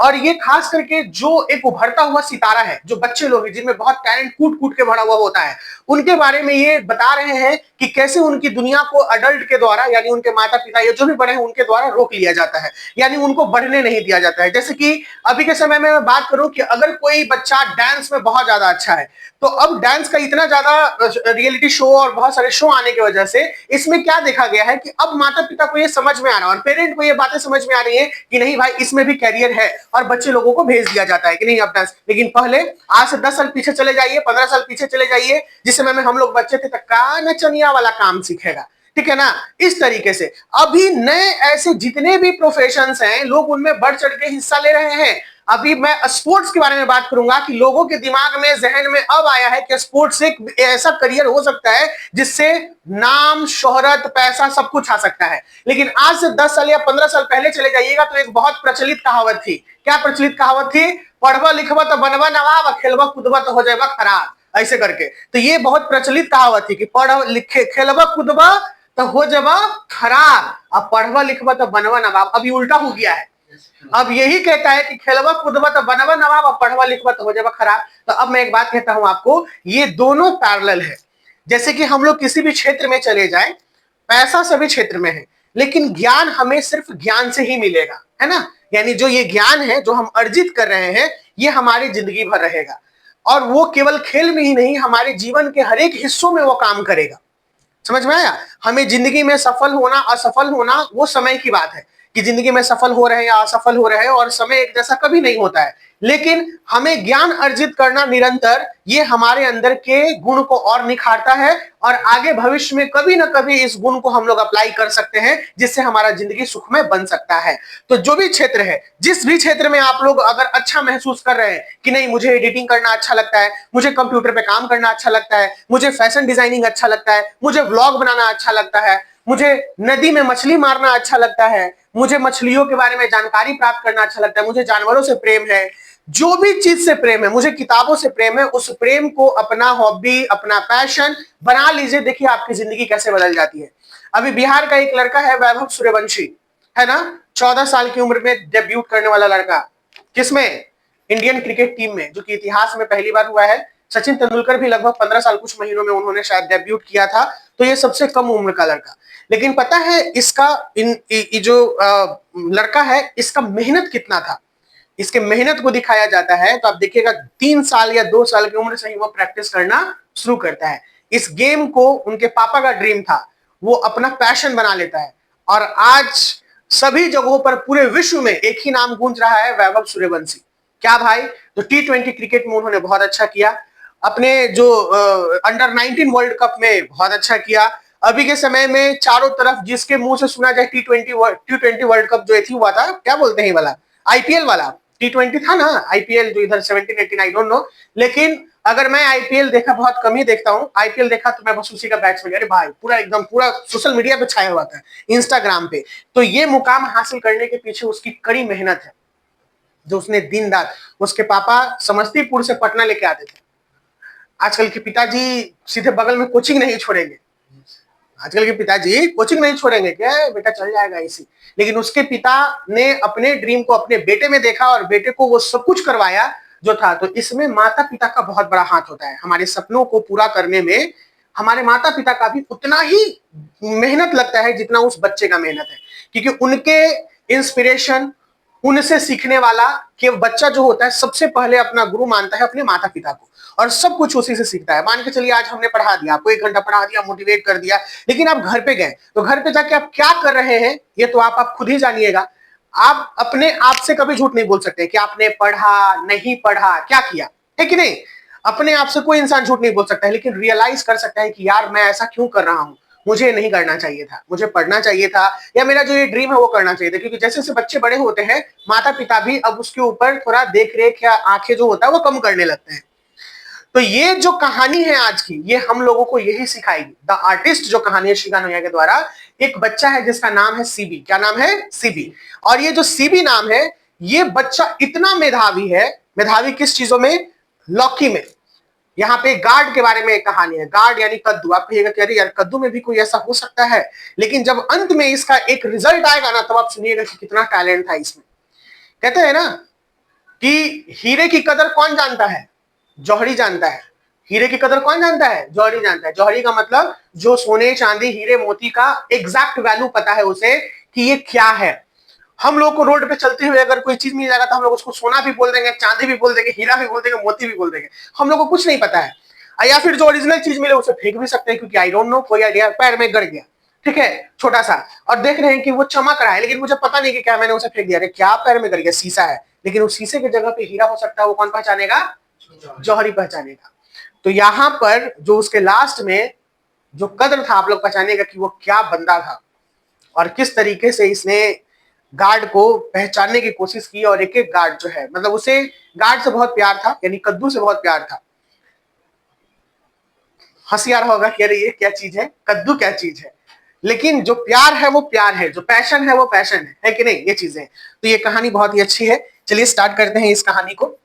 और ये खास करके जो एक उभरता हुआ सितारा है, जो बच्चे लोग हैं जिनमें बहुत टैलेंट कूट कूट के भरा हुआ होता है, उनके बारे में ये बता रहे हैं कि कैसे उनकी दुनिया को अडल्ट के द्वारा यानी उनके माता पिता या जो भी बड़े हैं उनके द्वारा रोक लिया जाता है, यानी उनको बढ़ने नहीं दिया जाता है। जैसे कि अभी के समय में मैं बात करूं कि अगर कोई बच्चा डांस में बहुत ज्यादा अच्छा है, तो अब डांस का इतना ज्यादा रियलिटी शो और बहुत सारे शो आने की वजह से इसमें क्या देखा गया है कि अब माता पिता को ये समझ में आ रहा है और पेरेंट को ये बातें समझ में आ रही है कि नहीं भाई इसमें भी कैरियर है, और बच्चे लोगों को भेज दिया जाता है कि नहीं अब डांस। लेकिन पहले आज से 10 साल पीछे चले जाइए, 15 साल पीछे चले जाइए, जिस समय में हम लोग बच्चे थे, तो का नचनिया वाला काम सीखेगा, ठीक है ना। इस तरीके से अभी नए ऐसे जितने भी प्रोफेशंस हैं लोग उनमें बढ़ चढ़ के हिस्सा ले रहे हैं। अभी मैं स्पोर्ट्स के बारे में बात करूंगा कि लोगों के दिमाग में जहन में अब आया है कि स्पोर्ट्स एक ऐसा करियर हो सकता है जिससे नाम शोहरत पैसा सब कुछ आ सकता है। लेकिन आज से 10 साल या 15 साल पहले चले जाइएगा तो एक बहुत प्रचलित कहावत थी। क्या प्रचलित कहावत थी? पढ़वा लिखवा तो बनवा नवाब, खेलवा कूदवा तो हो जाएगा खराब, ऐसे करके। तो ये बहुत प्रचलित कहावत थी कि पढ़ लिखे खेलवा कूदवा तो हो जावा खराब, अब पढ़वा लिखवा तो बनवा नवाब। अभी उल्टा हो गया है, अब यही कहता है कि खेलवा कूदवा तो बनवा नवाब, अब पढ़वा लिखवा तो हो जावा खराब। तो अब मैं एक बात कहता हूं आपको, ये दोनों पैरेलल है। जैसे कि हम लोग किसी भी क्षेत्र में चले जाएं, पैसा सभी क्षेत्र में है, लेकिन ज्ञान हमें सिर्फ ज्ञान से ही मिलेगा, है ना। यानी जो ये ज्ञान है जो हम अर्जित कर रहे हैं, ये हमारी जिंदगी भर रहेगा, और वो केवल खेल में ही नहीं, हमारे जीवन के हर एक हिस्सों में वो काम करेगा। समझ में आया? हमें जिंदगी में सफल होना असफल होना वो समय की बात है कि जिंदगी में सफल हो रहे हैं या असफल हो रहे हैं, और समय एक जैसा कभी नहीं होता है। लेकिन हमें ज्ञान अर्जित करना निरंतर, ये हमारे अंदर के गुण को और निखारता है, और आगे भविष्य में कभी ना कभी इस गुण को हम लोग अप्लाई कर सकते हैं, जिससे हमारा जिंदगी सुखमय बन सकता है। तो जो भी क्षेत्र है, जिस भी क्षेत्र में आप लोग अगर अच्छा महसूस कर रहे हैं कि नहीं मुझे एडिटिंग करना अच्छा लगता है, मुझे कंप्यूटर पे काम करना अच्छा लगता है, मुझे फैशन डिजाइनिंग अच्छा लगता है, मुझे व्लॉग बनाना अच्छा लगता है, मुझे नदी में मछली मारना अच्छा लगता है, मुझे मछलियों के बारे में जानकारी प्राप्त करना अच्छा लगता है, मुझे जानवरों से प्रेम है, जो भी चीज से प्रेम है, मुझे किताबों से प्रेम है, उस प्रेम को अपना हॉबी अपना पैशन बना लीजिए। देखिए आपकी जिंदगी कैसे बदल जाती है। अभी बिहार का एक लड़का है वैभव सूर्यवंशी, है ना, 14 साल की उम्र में डेब्यूट करने वाला लड़का, किसमें? इंडियन क्रिकेट टीम में, जो कि इतिहास में पहली बार हुआ है। सचिन तेंदुलकर भी लगभग 15 साल कुछ महीनों में उन्होंने शायद डेब्यूट किया था, तो ये सबसे कम उम्र का लड़का। लेकिन पता है इसका जो लड़का है इसका मेहनत कितना था, इसके मेहनत को दिखाया जाता है। तो आप देखिएगा 3 साल या 2 साल की उम्र से ही वो प्रैक्टिस करना शुरू करता है। इस गेम को उनके पापा का ड्रीम था, वो अपना पैशन बना लेता है, और आज सभी जगहों पर पूरे विश्व में एक ही नाम गूंज रहा है, वैभव सूर्यवंशी। क्या भाई? तो T20 क्रिकेट में उन्होंने बहुत अच्छा किया, अपने जो अंडर 19 वर्ल्ड कप में बहुत अच्छा किया। अभी के समय में चारों तरफ जिसके मुंह से सुना जाए T20 वर्ल्ड कप जो थी हुआ था, क्या बोलते हैं वाला, आईपीएल वाला। T20 था ना आईपीएल, जो इधर 17-18 आई डोंट नो, लेकिन अगर मैं आईपीएल देखा बहुत कम ही देखता हूँ, आईपीएल देखा तो मैं बस उसी का बैच में, अरे भाई पूरा एकदम पूरा सोशल मीडिया पे छाया हुआ था, इंस्टाग्राम पे। तो ये मुकाम हासिल करने के पीछे उसकी कड़ी मेहनत है, जो उसने दिन रात, उसके पापा समस्तीपुर से पटना लेके आते थे। आजकल के पिताजी सीधे बगल में कोचिंग नहीं छोड़ेंगे, आजकल के पिताजी कोचिंग नहीं छोड़ेंगे, क्या बेटा चल जाएगा इसी। लेकिन उसके पिता ने अपने ड्रीम को अपने बेटे में देखा और बेटे को वो सब कुछ करवाया जो था। तो इसमें माता पिता का बहुत बड़ा हाथ होता है, हमारे सपनों को पूरा करने में हमारे माता पिता का भी उतना ही मेहनत लगता है जितना उस बच्चे का मेहनत है, क्योंकि उनके इंस्पिरेशन, उनसे सीखने वाला, कि बच्चा जो होता है सबसे पहले अपना गुरु मानता है अपने माता पिता को, और सब कुछ उसी से सीखता है। मान के चलिए आज हमने पढ़ा दिया आपको, 1 घंटा पढ़ा दिया, मोटिवेट कर दिया, लेकिन आप घर पे गए तो घर पे जाके आप क्या कर रहे हैं ये तो आप खुद ही जानिएगा। आप अपने आप से कभी झूठ नहीं बोल सकते कि आपने पढ़ा नहीं पढ़ा क्या किया, है कि नहीं। अपने आप से कोई इंसान झूठ नहीं बोल सकता है, लेकिन रियलाइज कर सकता है कि यार मैं ऐसा क्यों कर रहा हूं, मुझे नहीं करना चाहिए था, मुझे पढ़ना चाहिए था, या मेरा जो ये ड्रीम है वो करना चाहिए था। क्योंकि जैसे जैसे बच्चे बड़े होते हैं, माता पिता भी अब उसके ऊपर थोड़ा देख रेख या आंखें जो होता है वो कम करने लगते हैं। तो ये जो कहानी है आज की, ये हम लोगों को यही सिखाएगी। द आर्टिस्ट जो कहानी है शिगा नोया के द्वारा, एक बच्चा है जिसका नाम है सीबी। क्या नाम है? सीबी। और ये जो सीबी नाम है, ये बच्चा इतना मेधावी है। मेधावी किस चीजों में? लॉकी में। यहाँ पे गार्ड के बारे में एक कहानी है, गार्ड यानी कद्दू। आप कहिएगा कि अरे यार कद्दू में भी कोई ऐसा हो सकता है, लेकिन जब अंत में इसका एक रिजल्ट आएगा ना, तब आप सुनिएगा कि कितना टैलेंट था इसमें। कहते हैं ना कि हीरे की कदर कौन जानता है? जौहरी जानता है। हीरे की कदर कौन जानता है? जौहरी जानता है। जौहरी का मतलब जो सोने चांदी हीरे मोती का एग्जैक्ट वैल्यू पता है उसे कि ये क्या है। हम लोग को रोड पे चलते हुए अगर कोई चीज मिल जाएगा तो हम लोग उसको सोना भी बोल देंगे, चांदी भी बोल देंगे, हीरा भी बोल देंगे, मोती भी बोल देंगे। हम लोग को कुछ नहीं पता है। या फिर जो ओरिजिनल चीज मिले उसे फेंक भी सकते हैं, क्योंकि आई डोंट नो, कोई आइडिया, पैर में गड़ गया, ठीक है, छोटा सा, और देख रहे हैं कि वो चमक रहा है, लेकिन मुझे पता नहीं कि क्या, मैंने उसे फेंक दिया। अरे क्या पैर में गड़ गया? शीशा है, लेकिन उस शीशे की जगह पे हीरा हो सकता है। वो कौन पहचानेगा? जौहरी पहचानेगा। तो यहां पर जो उसके लास्ट में जो कद्र था, आप लोग पहचानेगा कि वो क्या बंदा था और किस तरीके से इसने गार्ड को पहचानने की कोशिश की। और एक एक गार्ड जो है, मतलब उसे गार्ड से बहुत प्यार था, यानी कद्दू से बहुत प्यार था। हंसी आ रहा होगा कि अरे ये क्या चीज है, कद्दू क्या चीज है, लेकिन जो प्यार है वो प्यार है, जो पैशन है वो पैशन है कि नहीं? ये चीजें। तो ये कहानी बहुत ही अच्छी है। चलिए स्टार्ट करते हैं इस कहानी को।